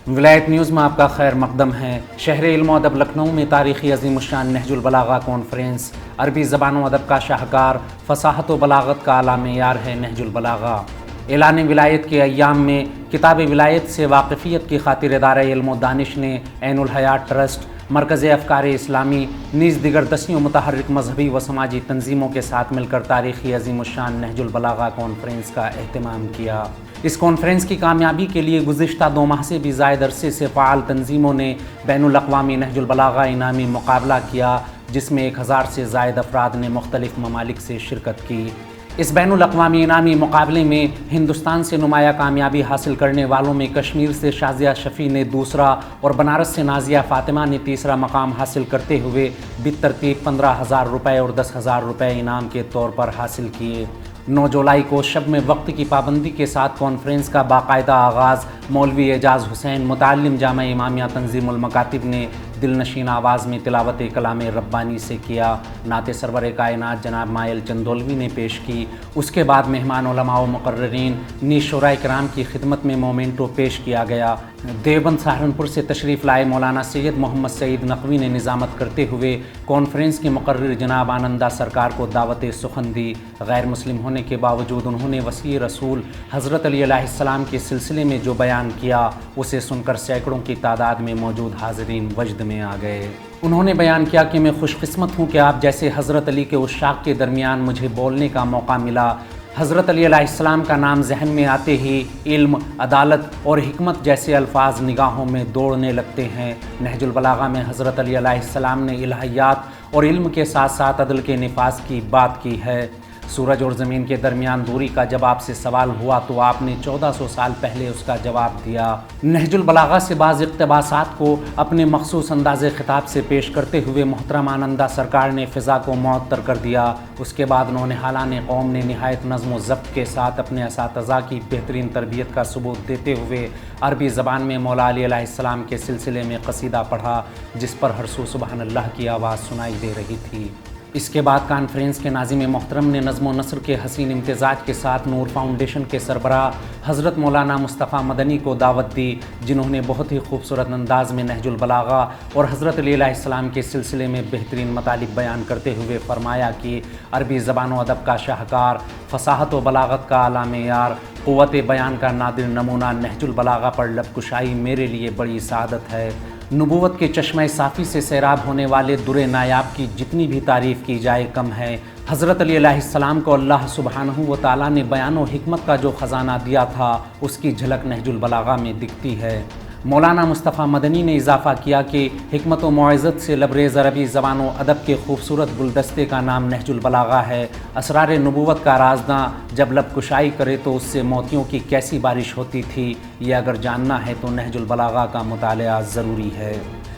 ولایت نیوز میں آپ کا خیر مقدم ہے۔ شہر علم و ادب لکھنؤ میں تاریخی عظیم الشان نہج البلاغہ کانفرنس۔ عربی زبان و ادب کا شاہکار، فصاحت و بلاغت کا اعلیٰ معیار ہے نہج البلاغہ۔ اعلان ولایت کے ایام میں کتاب ولایت سے واقفیت کی خاطر ادارہ علم و دانش نے عین الحیات ٹرسٹ، مرکز افکار اسلامی نیز دیگر دسیوں متحرک مذہبی و سماجی تنظیموں کے ساتھ مل کر تاریخی عظیم الشان نہج البلاغہ کانفرنس کا اہتمام کیا۔ اس کانفرنس کی کامیابی کے لیے گزشتہ 2 ماہ سے بھی زائد عرصے سے فعال تنظیموں نے بین الاقوامی نہج البلاغہ انعامی مقابلہ کیا، جس میں 1000 سے زائد افراد نے مختلف ممالک سے شرکت کی۔ اس بین الاقوامی انعامی مقابلے میں ہندوستان سے نمایاں کامیابی حاصل کرنے والوں میں کشمیر سے شازیہ شفیع نے دوسرا اور بنارس سے نازیہ فاطمہ نے تیسرا مقام حاصل کرتے ہوئے بالترتیب 15,000 روپے اور 10,000 روپے انعام کے طور پر حاصل کیے۔ 9 جولائی کو شب میں وقت کی پابندی کے ساتھ کانفرنس کا باقاعدہ آغاز مولوی اعجاز حسین متعلم جامع امامیہ تنظیم المکاتب نے دل نشین آواز میں تلاوت کلام ربانی سے کیا۔ نعت سرور کائنات جناب مائل چندولوی نے پیش کی۔ اس کے بعد مہمان علماء و مقررین نیز شورائے کرام کی خدمت میں مومنٹو پیش کیا گیا۔ دیوبند سہارنپور سے تشریف لائے مولانا سید محمد سعید نقوی نے نظامت کرتے ہوئے کانفرنس کے مقرر جناب آنندہ سرکار کو دعوت سخن دی۔ غیر مسلم ہونے کے باوجود انہوں نے وسیع رسول حضرت علی علیہ السلام کے سلسلے میں جو بیان کیا، اسے سن کر سینکڑوں کی تعداد میں موجود حاضرین وجد میں آ گئے۔ انہوں نے بیان کیا کہ میں خوش قسمت ہوں کہ آپ جیسے حضرت علی کے عشاق کے درمیان مجھے بولنے کا موقع ملا۔ حضرت علی علیہ السلام کا نام ذہن میں آتے ہی علم، عدالت اور حکمت جیسے الفاظ نگاہوں میں دوڑنے لگتے ہیں۔ نہج البلاغہ میں حضرت علی علیہ السلام نے الہیات اور علم کے ساتھ ساتھ عدل کے نفاذ کی بات کی ہے۔ سورج اور زمین کے درمیان دوری کا جب آپ سے سوال ہوا تو آپ نے 1400 سال پہلے اس کا جواب دیا۔ نہج البلاغہ سے بعض اقتباسات کو اپنے مخصوص انداز خطاب سے پیش کرتے ہوئے محترم آنندہ سرکار نے فضا کو معطر کر دیا۔ اس کے بعد نونہالان قوم نے نہایت نظم و ضبط کے ساتھ اپنے اساتذہ کی بہترین تربیت کا ثبوت دیتے ہوئے عربی زبان میں مولا علی علیہ السلام کے سلسلے میں قصیدہ پڑھا، جس پر ہر سو سبحان اللہ کی آواز سنائی دے رہی تھی۔ اس کے بعد کانفرنس کے ناظم محترم نے نظم و نثر کے حسین امتزاج کے ساتھ نور فاؤنڈیشن کے سربراہ حضرت مولانا مصطفیٰ مدنی کو دعوت دی، جنہوں نے بہت ہی خوبصورت انداز میں نہج البلاغہ اور حضرت علی علیہ السلام کے سلسلے میں بہترین مطالب بیان کرتے ہوئے فرمایا کہ عربی زبان و ادب کا شاہکار، فصاحت و بلاغت کا اعلیٰ معیار، قوت بیان کا نادر نمونہ نہج البلاغہ پر لب کشائی میرے لیے بڑی سعادت ہے۔ نبوت کے چشمہ صافی سے سیراب ہونے والے در نایاب کی جتنی بھی تعریف کی جائے کم ہے۔ حضرت علی علیہ السلام کو اللہ سبحانہ و تعالیٰ نے بیان و حکمت کا جو خزانہ دیا تھا، اس کی جھلک نہج البلاغہ میں دکھتی ہے۔ مولانا مصطفیٰ مدنی نے اضافہ کیا کہ حکمت و معزت سے لبریز عربی زبان و ادب کے خوبصورت گلدستے کا نام نہج البلاغہ ہے۔ اسرار نبوت کا رازداں جب لب کشائی کرے تو اس سے موتیوں کی کیسی بارش ہوتی تھی، یہ اگر جاننا ہے تو نہج البلاغہ کا مطالعہ ضروری ہے۔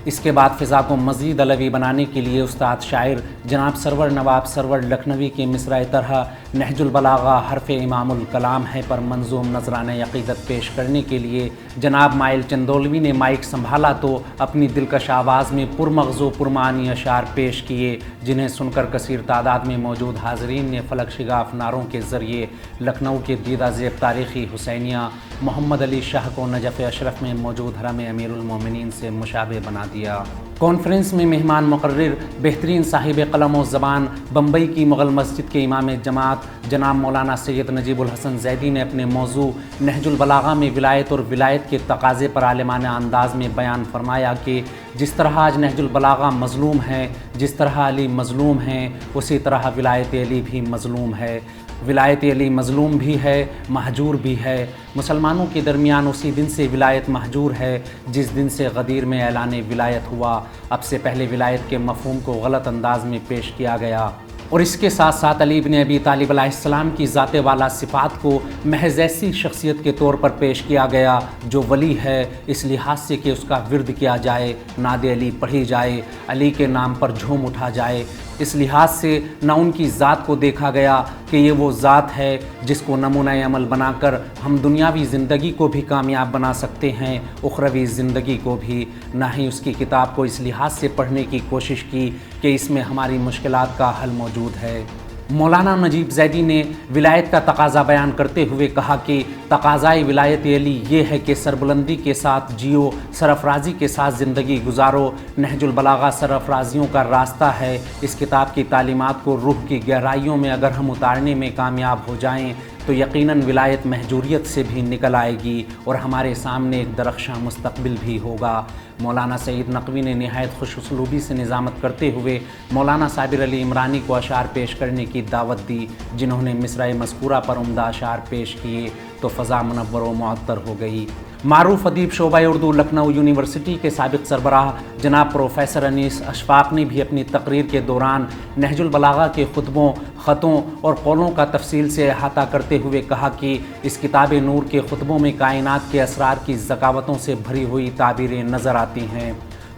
اس کے بعد فضا کو مزید علوی بنانے کے لیے استاد شاعر جناب سرور نواب سرور لکھنوی کے مصرع طرح نہج البلاغہ حرف امام الکلام ہے پر منظوم نذرانہ عقیدت پیش کرنے کے لیے جناب مائل چندولوی نے مائک سنبھالا تو اپنی دلکش آواز میں پرمغز و پرمعانی اشعار پیش کیے، جنہیں سن کر کثیر تعداد میں موجود حاضرین نے فلک شگاف نعروں کے ذریعے لکھنؤ کے دیدہ زیب تاریخی حسینیہ محمد علی شاہ کو نجف اشرف میں موجود حرم امیر المومنین سے مشابہ بنا دیا۔ کانفرنس میں مہمان مقرر بہترین صاحب قلم و زبان بمبئی کی مغل مسجد کے امام جماعت جناب مولانا سید نجیب الحسن زیدی نے اپنے موضوع نہج البلاغہ میں ولایت اور ولایت کے تقاضے پر عالمانہ انداز میں بیان فرمایا کہ جس طرح آج نہج البلاغہ مظلوم ہے، جس طرح علی مظلوم ہیں، اسی طرح ولایت علی بھی مظلوم ہے۔ ولایت علی مظلوم بھی ہے، مہجور بھی ہے۔ مسلمانوں کے درمیان اسی دن سے ولایت مہجور ہے جس دن سے غدیر میں اعلان ولایت ہوا۔ اب سے پہلے ولایت کے مفہوم کو غلط انداز میں پیش کیا گیا اور اس کے ساتھ ساتھ علی بن ابی طالب علیہ السلام کی ذات والا صفات کو محض ایسی شخصیت کے طور پر پیش کیا گیا جو ولی ہے، اس لحاظ سے کہ اس کا ورد کیا جائے، نعت علی پڑھی جائے، علی کے نام پر جھوم اٹھا جائے۔ اس لحاظ سے نہ ان کی ذات کو دیکھا گیا کہ یہ وہ ذات ہے جس کو نمونہ عمل بنا کر ہم دنیاوی زندگی کو بھی کامیاب بنا سکتے ہیں، اخروی زندگی کو بھی، نہ ہی اس کی کتاب کو اس لحاظ سے پڑھنے کی کوشش کی کہ اس میں ہماری مشکلات کا حل موجود ہے۔ مولانا نجیب زیدی نے ولایت کا تقاضا بیان کرتے ہوئے کہا کہ تقاضائے ولایت علی یہ ہے کہ سربلندی کے ساتھ جیو، سرفرازی کے ساتھ زندگی گزارو۔ نہج البلاغہ سرفرازیوں کا راستہ ہے۔ اس کتاب کی تعلیمات کو روح کی گہرائیوں میں اگر ہم اتارنے میں کامیاب ہو جائیں تو یقیناً ولایت مہجوریت سے بھی نکل آئے گی اور ہمارے سامنے ایک درخشاں مستقبل بھی ہوگا۔ مولانا سید نقوی نے نہایت خوش اسلوبی سے نظامت کرتے ہوئے مولانا صابر علی عمرانی کو اشعار پیش کرنے کی دعوت دی، جنہوں نے مصرع مذکورہ پر عمدہ اشعار پیش کیے تو فضا منور و معطر ہو گئی۔ معروف ادیب شعبہ اردو لکھنؤ یونیورسٹی کے سابق سربراہ جناب پروفیسر انیس اشفاق نے بھی اپنی تقریر کے دوران نہج البلاغہ کے خطبوں، خطوں اور قولوں کا تفصیل سے احاطہ کرتے ہوئے کہا کہ اس کتاب نور کے خطبوں میں کائنات کے اسرار کی ذکاوتوں سے بھری ہوئی تعبیریں نظر آتی ہیں۔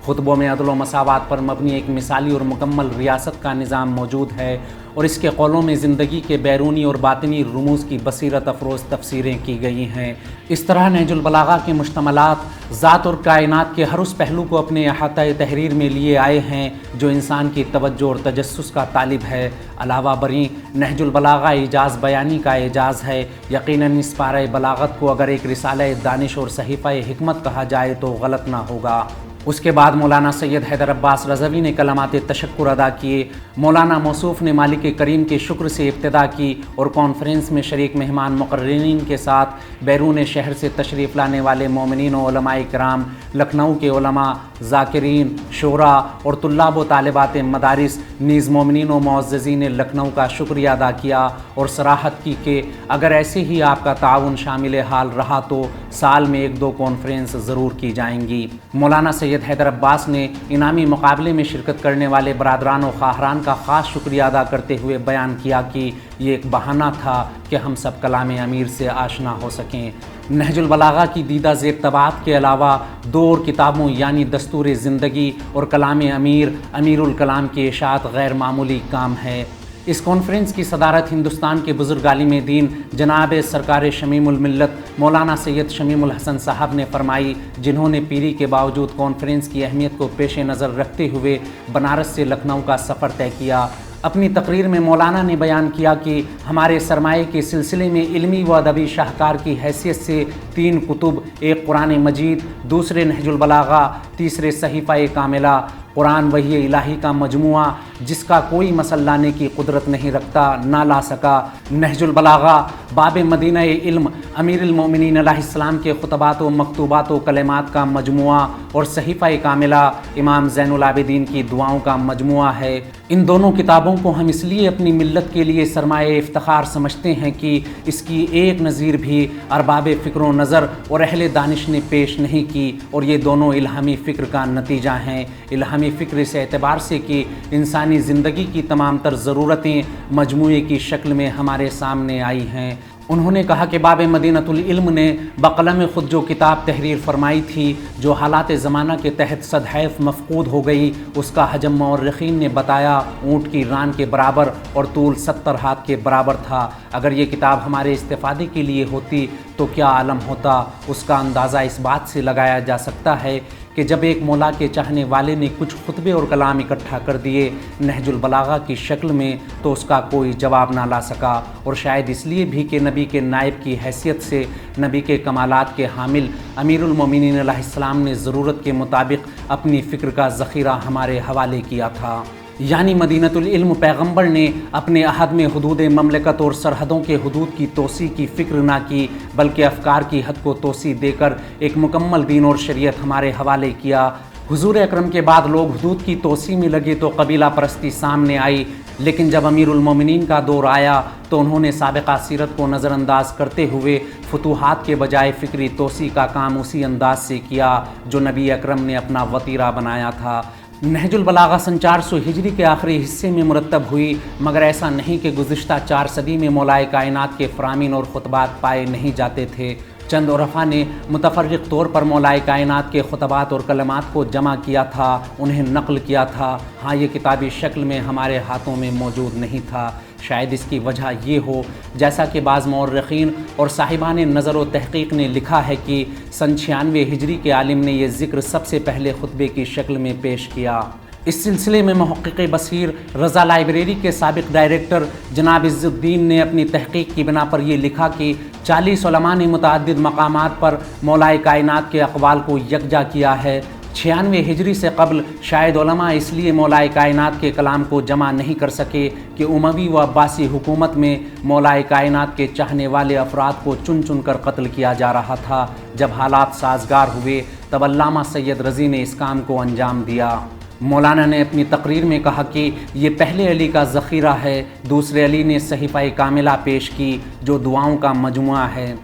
خطبوں میں عدل و مساوات پر مبنی ایک مثالی اور مکمل ریاست کا نظام موجود ہے اور اس کے قولوں میں زندگی کے بیرونی اور باطنی رموز کی بصیرت افروز تفسیریں کی گئی ہیں۔ اس طرح نہج البلاغہ کے مشتملات ذات اور کائنات کے ہر اس پہلو کو اپنے احاطہ تحریر میں لیے آئے ہیں جو انسان کی توجہ اور تجسس کا طالب ہے۔ علاوہ بریں نہج البلاغہ اعجاز بیانی کا اعجاز ہے۔ یقیناً اس پارہ بلاغت کو اگر ایک رسالہ دانش اور صحیفہ حکمت کہا جائے تو غلط نہ ہوگا۔ اس کے بعد مولانا سید حیدر عباس رضوی نے کلمات تشکر ادا کیے۔ مولانا موصوف نے مالک کریم کے شکر سے ابتدا کی اور کانفرنس میں شریک مہمان مقررین کے ساتھ بیرون شہر سے تشریف لانے والے مومنین و علماء کرام، لکھنؤ کے علماء، ذاکرین، شعراء اور طلاب و طالبات مدارس نیز مومنین و معززین لکھنؤ کا شکریہ ادا کیا اور صراحت کی کہ اگر ایسے ہی آپ کا تعاون شامل حال رہا تو سال میں 1-2 کانفرنس ضرور کی جائیں گی۔ مولانا سید حیدر عباس نے انعامی مقابلے میں شرکت کرنے والے برادران و خواہران کا خاص شکریہ ادا کرتے ہوئے بیان کیا کہ یہ ایک بہانہ تھا کہ ہم سب کلام امیر سے آشنا ہو سکیں۔ نہج البلاغہ کی دیدہ زیب طباعت کے علاوہ 2 اور کتابوں یعنی دستور زندگی اور کلام امیر، امیر الکلام کی اشاعت غیر معمولی کام ہے۔ اس کانفرنس کی صدارت ہندوستان کے بزرگ عالم دین جناب سرکار شمیم الملت مولانا سید شمیم الحسن صاحب نے فرمائی، جنہوں نے پیری کے باوجود کانفرنس کی اہمیت کو پیش نظر رکھتے ہوئے بنارس سے لکھنؤ کا سفر طے کیا۔ اپنی تقریر میں مولانا نے بیان کیا کہ ہمارے سرمایے کے سلسلے میں علمی و ادبی شاہکار کی حیثیت سے 3 کتب، ایک قرآن مجید، دوسرے نہج البلاغہ، تیسرے صحیفہ کاملہ، قرآن وحی الہی کا مجموعہ جس کا کوئی مسل لانے کی قدرت نہیں رکھتا، نہ لا سکا، نہج البلاغہ، باب مدینہ علم، امیر المومنین علیہ السلام کے خطبات و مکتوبات و کلمات کا مجموعہ اور صحیفہ کاملہ امام زین العابدین کی دعاؤں کا مجموعہ ہے۔ ان دونوں کتابوں کو ہم اس لیے اپنی ملت کے لیے سرمایہ افتخار سمجھتے ہیں کہ اس کی ایک نظیر بھی ارباب فکر و نظر اور اہل دانش نے پیش نہیں کی اور یہ دونوں الہامی فکر کا نتیجہ ہیں۔ الہامی فکر اس اعتبار سے کہ انسانی زندگی کی تمام تر ضرورتیں مجموعے کی شکل میں ہمارے سامنے آئی ہیں۔ انہوں نے کہا کہ باب مدینۃ العلم نے بقلم خود جو کتاب تحریر فرمائی تھی جو حالات زمانہ کے تحت صدحیف مفقود ہو گئی، اس کا حجم مورخین نے بتایا اونٹ کی ران کے برابر اور طول 70 ہاتھ کے برابر تھا۔ اگر یہ کتاب ہمارے استفادے کے لیے ہوتی تو کیا عالم ہوتا، اس کا اندازہ اس بات سے لگایا جا سکتا ہے کہ جب ایک مولا کے چاہنے والے نے کچھ خطبے اور کلام اکٹھا کر دیے نہج البلاغہ کی شکل میں تو اس کا کوئی جواب نہ لا سکا، اور شاید اس لیے بھی کہ نبی کے نائب کی حیثیت سے نبی کے کمالات کے حامل امیر المومنین علیہ السلام نے ضرورت کے مطابق اپنی فکر کا ذخیرہ ہمارے حوالے کیا تھا۔ یعنی مدینۃ العلم پیغمبر نے اپنے عہد میں حدود مملکت اور سرحدوں کے حدود کی توسیع کی فکر نہ کی، بلکہ افکار کی حد کو توسیع دے کر ایک مکمل دین اور شریعت ہمارے حوالے کیا۔ حضور اکرم کے بعد لوگ حدود کی توسیع میں لگے تو قبیلہ پرستی سامنے آئی، لیکن جب امیر المومنین کا دور آیا تو انہوں نے سابقہ سیرت کو نظر انداز کرتے ہوئے فتوحات کے بجائے فکری توسیع کا کام اسی انداز سے کیا جو نبی اکرم نے اپنا وطیرہ بنایا تھا۔ نہج البلاغہ سن 400 ہجری کے آخری حصے میں مرتب ہوئی، مگر ایسا نہیں کہ گزشتہ 4 صدی میں مولائے کائنات کے فرامین اور خطبات پائے نہیں جاتے تھے۔ چند عرفا نے متفرق طور پر مولائے کائنات کے خطبات اور کلمات کو جمع کیا تھا، انہیں نقل کیا تھا۔ ہاں، یہ کتابی شکل میں ہمارے ہاتھوں میں موجود نہیں تھا۔ شاید اس کی وجہ یہ ہو، جیسا کہ بعض مورخین اور صاحبان نظر و تحقیق نے لکھا ہے کہ سن 96 ہجری کے عالم نے یہ ذکر سب سے پہلے خطبے کی شکل میں پیش کیا۔ اس سلسلے میں محقق بصیر رضا لائبریری کے سابق ڈائریکٹر جناب عز الدین نے اپنی تحقیق کی بنا پر یہ لکھا کہ 40 علماء نے متعدد مقامات پر مولائے کائنات کے اقوال کو یکجا کیا ہے۔ 96 ہجری سے قبل شاید علماء اس لیے مولائے کائنات کے کلام کو جمع نہیں کر سکے کہ اموی و عباسی حکومت میں مولائے کائنات کے چاہنے والے افراد کو چن چن کر قتل کیا جا رہا تھا۔ جب حالات سازگار ہوئے تب علامہ سید رضی نے اس کام کو انجام دیا۔ مولانا نے اپنی تقریر میں کہا کہ یہ پہلے علی کا ذخیرہ ہے، دوسرے علی نے صحیفہ کاملہ پیش کی جو دعاؤں کا مجموعہ ہے۔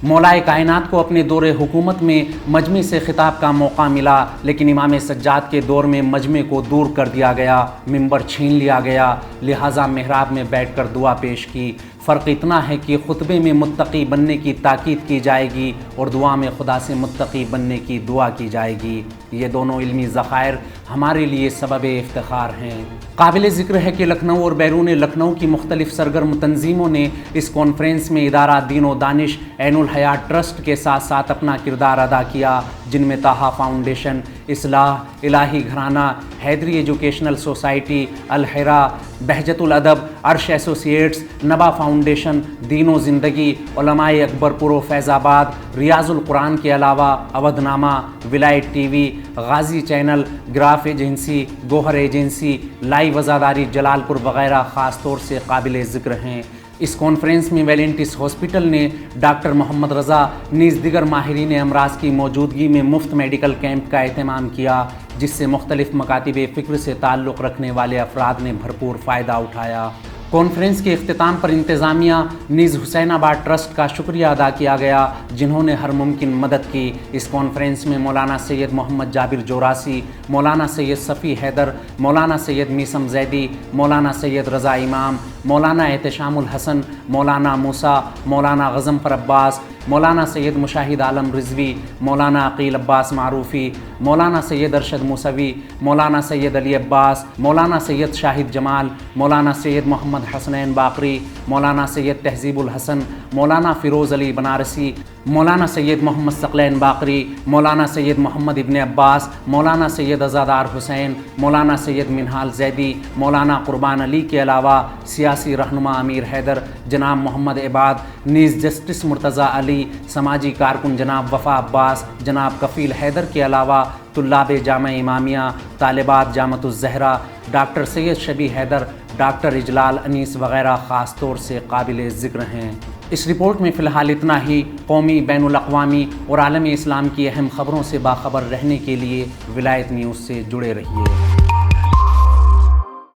مولائے کائنات کو اپنے دور حکومت میں مجمع سے خطاب کا موقع ملا، لیکن امام سجاد کے دور میں مجمع کو دور کر دیا گیا، منبر چھین لیا گیا، لہٰذا محراب میں بیٹھ کر دعا پیش کی۔ فرق اتنا ہے کہ خطبے میں متقی بننے کی تاکید کی جائے گی اور دعا میں خدا سے متقی بننے کی دعا کی جائے گی۔ یہ دونوں علمی ذخائر ہمارے لیے سبب افتخار ہیں۔ قابل ذکر ہے کہ لکھنؤ اور بیرون لکھنؤ کی مختلف سرگرم تنظیموں نے اس کانفرنس میں ادارہ دین و دانش عین الحیات ٹرسٹ کے ساتھ ساتھ اپنا کردار ادا کیا، جن میں طٰہٰ فاؤنڈیشن، اصلاح، الہی گھرانہ، حیدری ایجوکیشنل سوسائٹی، الحرا، بہجت الادب، عرش ایسوسی ایٹس، نبا فاؤنڈیشن، دین و زندگی، علماء اکبر پور و فیض آباد، ریاض القرآن کے علاوہ اودھ نامہ، ولایت ٹی وی، غازی چینل، گراف ایجنسی، گوہر ایجنسی، لائی وزاداری جلال پور وغیرہ خاص طور سے قابل ذکر ہیں۔ اس کانفرنس میں ویلنٹس ہاسپٹل نے ڈاکٹر محمد رضا نیز دیگر ماہرین امراض کی موجودگی میں مفت میڈیکل کیمپ کا اہتمام کیا، جس سے مختلف مکاتب فکر سے تعلق رکھنے والے افراد نے بھرپور فائدہ اٹھایا۔ کانفرنس کے اختتام پر انتظامیہ نیز حسین آباد ٹرسٹ کا شکریہ ادا کیا گیا، جنہوں نے ہر ممکن مدد کی۔ اس کانفرنس میں مولانا سید محمد جابر جوراسی، مولانا سید صفی حیدر، مولانا سید میثم زیدی، مولانا سید رضا امام، مولانا احتشام الحسن، مولانا موسیٰ، مولانا غضنفر عباس، مولانا سید مشاہد عالم رضوی، مولانا عقیل عباس معروفی، مولانا سید ارشد موسوی، مولانا سید علی عباس، مولانا سید شاہد جمال، مولانا سید محمد حسنین باقری، مولانا سید تہذیب الحسن، مولانا فیروز علی بنارسی، مولانا سید محمد ثقلین باقری، مولانا سید محمد ابن عباس، مولانا سید عزادار حسین، مولانا سید منہال زیدی، مولانا قربان علی کے علاوہ سیاسی رہنما امیر حیدر، جناب محمد عباد، نیز جسٹس مرتضیٰ علی، سماجی کارکن جناب وفا عباس، جناب کفیل حیدر کے علاوہ طلاب جامعہ امامیہ، طالبات جامعۃ الزہرا، ڈاکٹر سید شبی حیدر، ڈاکٹر اجلال انیس وغیرہ خاص طور سے قابل ذکر ہیں۔ اس رپورٹ میں فی الحال اتنا ہی۔ قومی، بین الاقوامی اور عالم اسلام کی اہم خبروں سے باخبر رہنے کے لیے ولایت نیوز سے جڑے رہیے۔